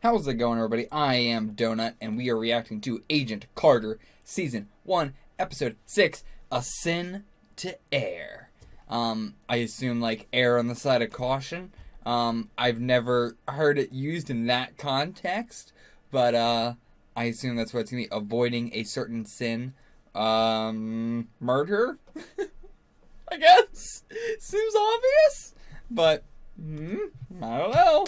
How's it going, everybody? I am Donut, and we are reacting to Agent Carter, Season 1, Episode 6, A Sin to Err. I assume, like, err on the side of caution. I've never heard it used in that context, but, I assume that's what it's gonna be, avoiding a certain sin. Murder? I guess? Seems obvious, but, I don't know.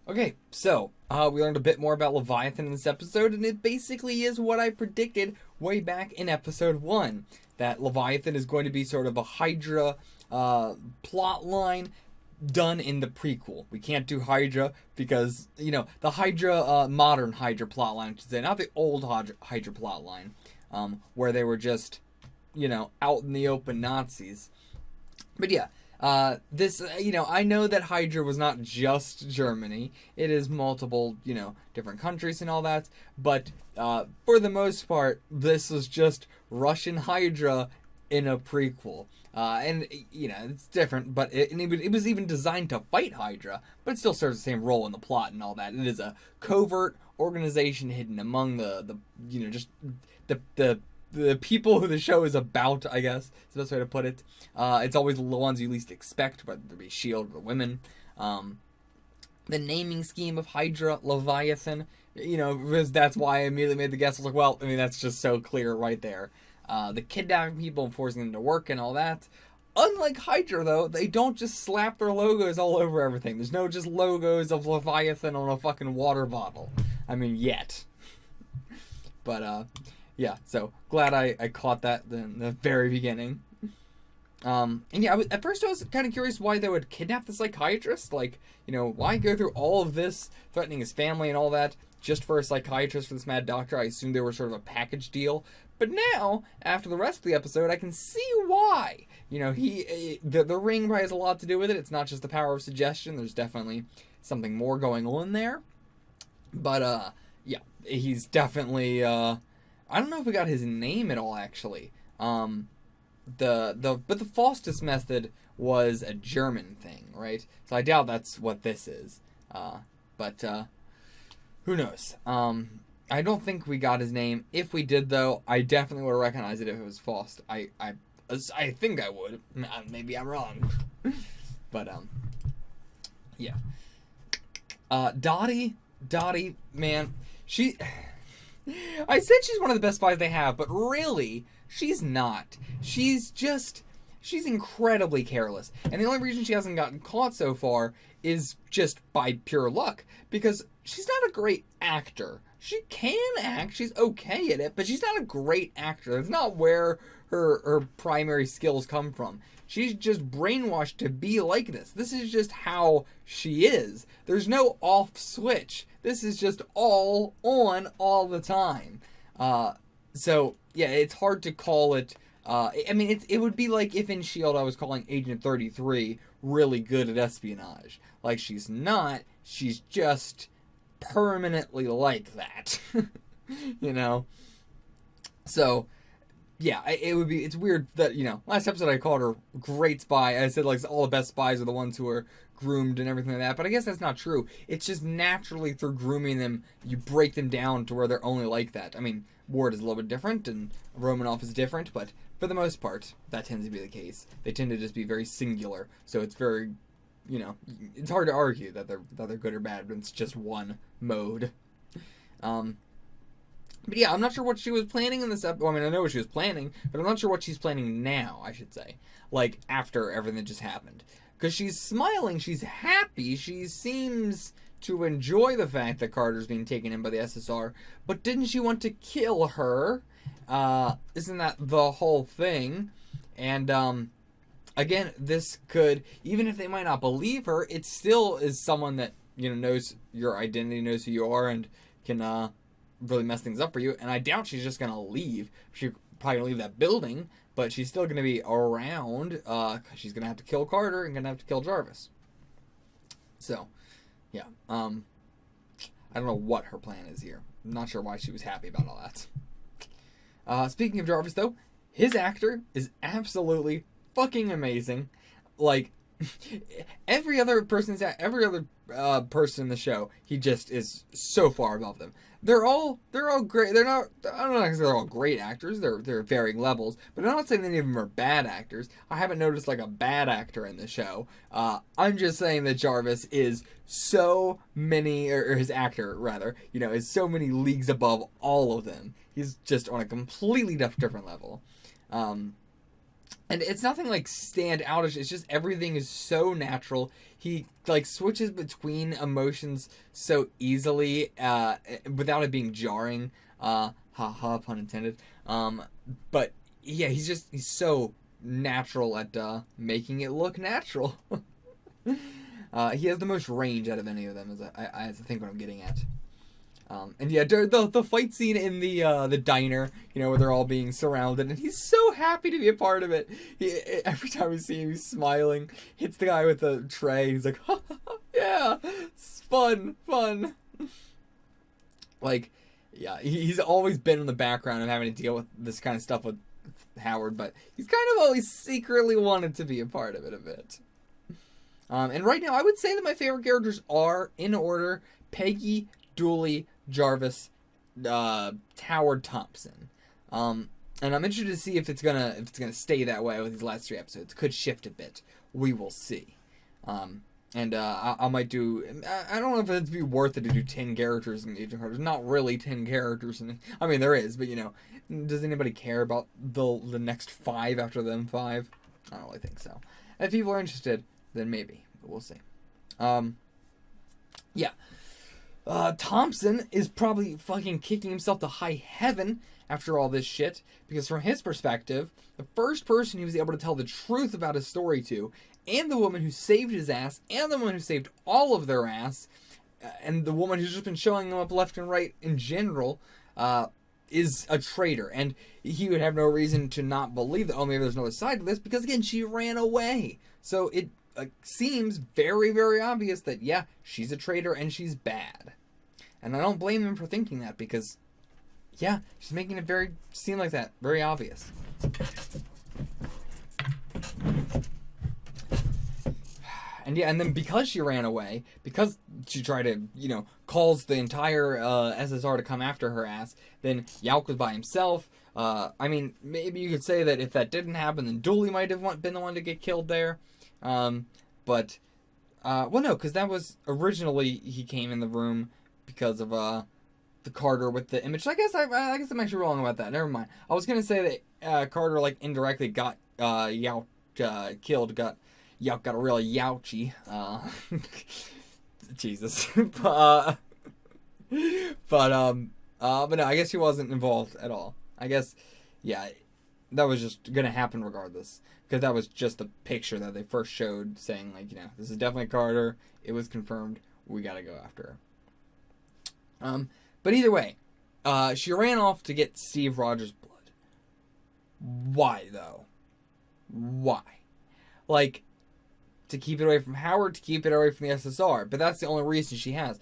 Okay, so we learned a bit more about Leviathan in this episode, and it basically is what I predicted way back in episode 1. That Leviathan is going to be sort of a Hydra plot line done in the prequel. We can't do Hydra because, the Hydra, modern Hydra plot line, I should say, not the old Hydra plot line, where they were just, out in the open Nazis. But yeah, I know that Hydra was not just Germany. It is multiple, different countries and all that. But for the most part, this was just Russian Hydra in a prequel. It's different, but it was even designed to fight Hydra, but it still serves the same role in the plot and all that. It is a covert organization hidden among the people who the show is about, I guess, is the best way to put it. It's always the ones you least expect, whether it be S.H.I.E.L.D. or the women. The naming scheme of Hydra, Leviathan, because that's why I immediately made the guess. I was like, well, that's just so clear right there. The kidnapping people and forcing them to work and all that. Unlike Hydra, though, they don't just slap their logos all over everything. There's no just logos of Leviathan on a fucking water bottle. Yet. But, yeah, so glad I caught that in the very beginning. At first I was kind of curious why they would kidnap the psychiatrist. Like, why go through all of this, threatening his family and all that, just for a psychiatrist for this mad doctor? I assumed they were sort of a package deal. But now, after the rest of the episode, I can see why. The ring probably has a lot to do with it. It's not just the power of suggestion. There's definitely something more going on there. But, yeah, he's definitely, I don't know if we got his name at all, actually. But the Faustus method was a German thing, right? So I doubt that's what this is. But who knows? I don't think we got his name. If we did, though, I definitely would have recognized it if it was Faust. I think I would. Maybe I'm wrong. But yeah. Dottie, man, she. I said she's one of the best spies they have, but really, she's not. She's incredibly careless. And the only reason she hasn't gotten caught so far is just by pure luck. Because she's not a great actor. She can act, she's okay at it, but she's not a great actor. That's not where her primary skills come from. She's just brainwashed to be like this. This is just how she is. There's no off switch. This is just all on all the time. So, yeah, it's hard to call it... it would be like if in S.H.I.E.L.D. I was calling Agent 33 really good at espionage. Like, she's not. She's just permanently like that. So... yeah, it's weird that, last episode I called her great spy. I said, like, all the best spies are the ones who are groomed and everything like that, but I guess that's not true. It's just naturally through grooming them, you break them down to where they're only like that. Ward is a little bit different, and Romanoff is different, but for the most part, that tends to be the case. They tend to just be very singular, so it's very, it's hard to argue that they're good or bad, but it's just one mode. But yeah, I'm not sure what she was planning in this episode. I know what she was planning, but I'm not sure what she's planning now, I should say. Like, after everything just happened. Because she's smiling, she's happy, she seems to enjoy the fact that Carter's being taken in by the SSR, but didn't she want to kill her? Isn't that the whole thing? And, again, this could, even if they might not believe her, it still is someone that, knows your identity, knows who you are, and can, really mess things up for you, and I doubt she's just gonna leave. She's probably gonna leave that building, but she's still gonna be around, cause she's gonna have to kill Carter and gonna have to kill Jarvis. So, yeah, I don't know what her plan is here. I'm not sure why she was happy about all that. Speaking of Jarvis, though, his actor is absolutely fucking amazing. Like, every other person in the show, he just is so far above them. They're all great. They're not. I don't know if they're all great actors. They're varying levels, but I'm not saying any of them are bad actors. I haven't noticed like a bad actor in the show. I'm just saying that Jarvis is so many, or his actor rather, is so many leagues above all of them. He's just on a completely different level. And it's nothing like stand outish. It's just everything is so natural. He like switches between emotions so easily, without it being jarring. Ha ha, pun intended. But yeah, he's so natural at making it look natural. He has the most range out of any of them. Is I think what I'm getting at. And yeah, the fight scene in the diner, where they're all being surrounded, and he's so happy to be a part of it. Every time we see him, he's smiling. Hits the guy with the tray. He's like, ha, ha, ha, yeah, it's fun. Like, yeah, he's always been in the background of having to deal with this kind of stuff with Howard, but he's kind of always secretly wanted to be a part of it a bit. And right now, I would say that my favorite characters are, in order, Peggy, Dooley, Jarvis, Howard Thompson. And I'm interested to see if it's gonna stay that way with these last 3 episodes. Could shift a bit. We will see. And I might do. I don't know if it'd be worth it to do 10 characters in Agent Carter. There's not really 10 characters in it. I mean, there is, but does anybody care about the next 5 after them 5? I don't really think so. If people are interested, then maybe. But we'll see. Yeah. Thompson is probably fucking kicking himself to high heaven after all this shit, because from his perspective, the first person he was able to tell the truth about his story to, and the woman who saved his ass, and the woman who saved all of their ass, and the woman who's just been showing him up left and right in general, is a traitor. And he would have no reason to not believe that, maybe there's another side to this, because again, she ran away. So it seems very, very obvious that, yeah, she's a traitor and she's bad. And I don't blame him for thinking that, because, yeah, she's making it seem like that. Very obvious. And yeah, and then because she ran away, because she tried to, calls the entire SSR to come after her ass, then Yauk was by himself. I mean, maybe you could say that if that didn't happen, then Dooley might have been the one to get killed there. But, well, no, because that was originally he came in the room because of the Carter with the image. I guess I'm actually wrong about that. Never mind. I was gonna say that Carter indirectly got Yauk killed. Yauk got a real Yauchy. Jesus. But no, I guess he wasn't involved at all. I guess, yeah, that was just gonna happen regardless, because that was just the picture that they first showed, saying this is definitely Carter. It was confirmed. We gotta go after her. But either way, she ran off to get Steve Rogers' blood. Why though? Why? To keep it away from Howard, to keep it away from the SSR. But that's the only reason she has.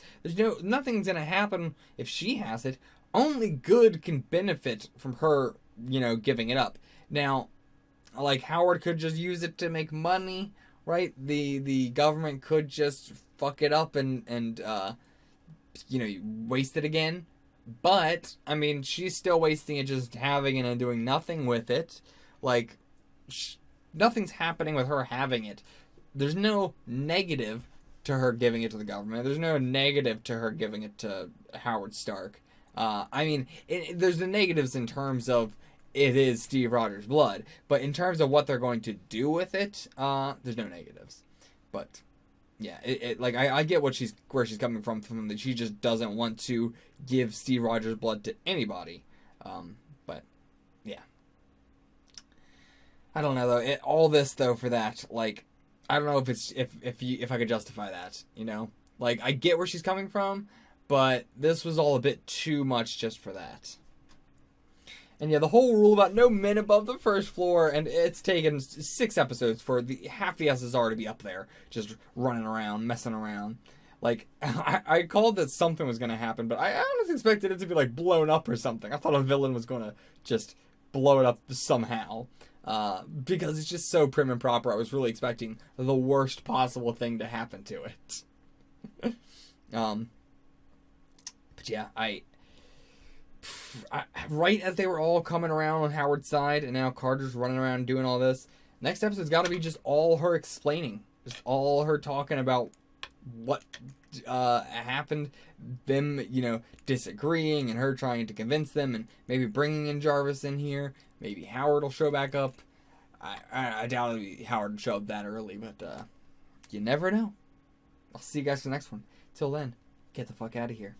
Nothing's gonna happen if she has it. Only good can benefit from her, giving it up. Now, Howard could just use it to make money, right? The government could just fuck it up and waste it again. But, I mean, she's still wasting it, just having it and doing nothing with it. Nothing's happening with her having it. There's no negative to her giving it to the government. There's no negative to her giving it to Howard Stark. I mean, there's the negatives in terms of it is Steve Rogers' blood. But in terms of what they're going to do with it, there's no negatives. But, yeah, I get where she's coming from that she just doesn't want to give Steve Rogers' blood to anybody. But, yeah. I don't know, though. All this, though, for that, I don't know if I could justify that, I get where she's coming from, but this was all a bit too much just for that. And yeah, the whole rule about no men above the first floor, and it's taken 6 episodes for half the SSR to be up there, just running around, messing around. Like, I called that something was gonna happen, but I honestly expected it to be like blown up or something. I thought a villain was gonna just blow it up somehow. Because it's just so prim and proper. I was really expecting the worst possible thing to happen to it. But yeah, right as they were all coming around on Howard's side, and now Carter's running around doing all this. Next episode's got to be just all her explaining, just all her talking about what happened, them, disagreeing, and her trying to convince them, and maybe bringing in Jarvis in here. Maybe Howard will show back up. I doubt Howard would show up that early, but you never know. I'll see you guys for the next one. Till then, get the fuck out of here.